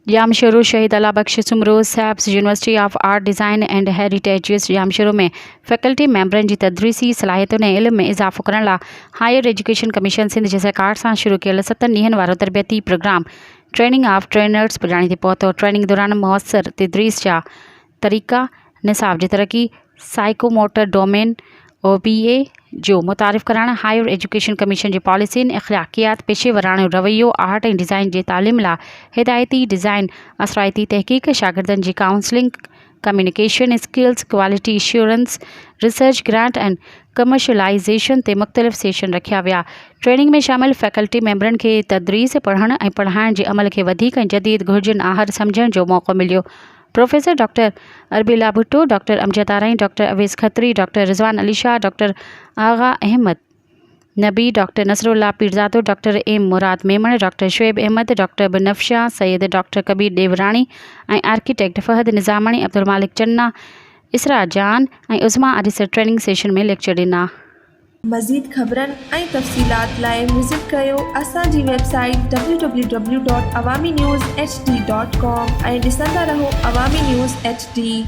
जामशोरो शहीद अला बख्श सुमरो सैप्स university of art design and heritage Jamshoro में faculty मेंबरनि जी तदरीसी सलाहियतुनि ऐं इल्म में इज़ाफ़ो करण लाइ हायर एजुकेशन कमीशन सिंध जे सहकार सां शुरू कयल 7 ॾींहनि वारो तरबियती प्रोग्राम ट्रेनिंग ऑफ ट्रेनर्स पुॼाणी ते पहुतो। ट्रेनिंग दौरान मुअसर तदरीस जा तरीक़ा, निसाब जी तरक़ी, साइकोमोटर डोमेन OBA जो मुतारिफ़ करण, हायर एजुकेशन कमीशन जी पॉलिसियुनि, अख़लाक़ियात, पेशेवराणो रवैयो, आर्ट ऐं डिज़ाइन जे तालीम लाइ हिदायती डिज़ाइन, असराइती तहक़ीक़, शागिर्दनि जी counselling, communication skills, quality assurance, research grant and commercialization ते मुख़्तलिफ़ सेशन रखिया विया। ट्रेनिंग में शामिल फैकल्टी मेंबरनि खे तदरीस, पढ़ण ऐं पढ़ाइण जे अमल खे वधीक ऐं जदीद घुरिजुनि आहर सम्झण जो मौक़ो मिलियो। Professor doctor Arbila Bhutto, doctor Amjad आरई, doctor Awais Khatri, doctor Rizwan Ali Shah, doctor Agha Ahmed Nabi, doctor Nasrullah Pirzado, doctor M Murad Memon, doctor Shoaib Ahmed, doctor Banafsha Syed, doctor Kabir Devrani ऐं आर्किटेक्ट फ़हद निज़ामणी, अब्दुल मालिक चन्ना, इसरा जान ऐं उज़मा आदिसर ट्रेनिंग सेशन में लेक्चर ॾिना। मज़ीद ख़बरनि ऐं तफ़सीलात लाइ विज़िट कयो असांजी वेबसाइट www.awamiNewsHD.com ऐं ॾिसंदा रहो अवामी न्यूज़ HD।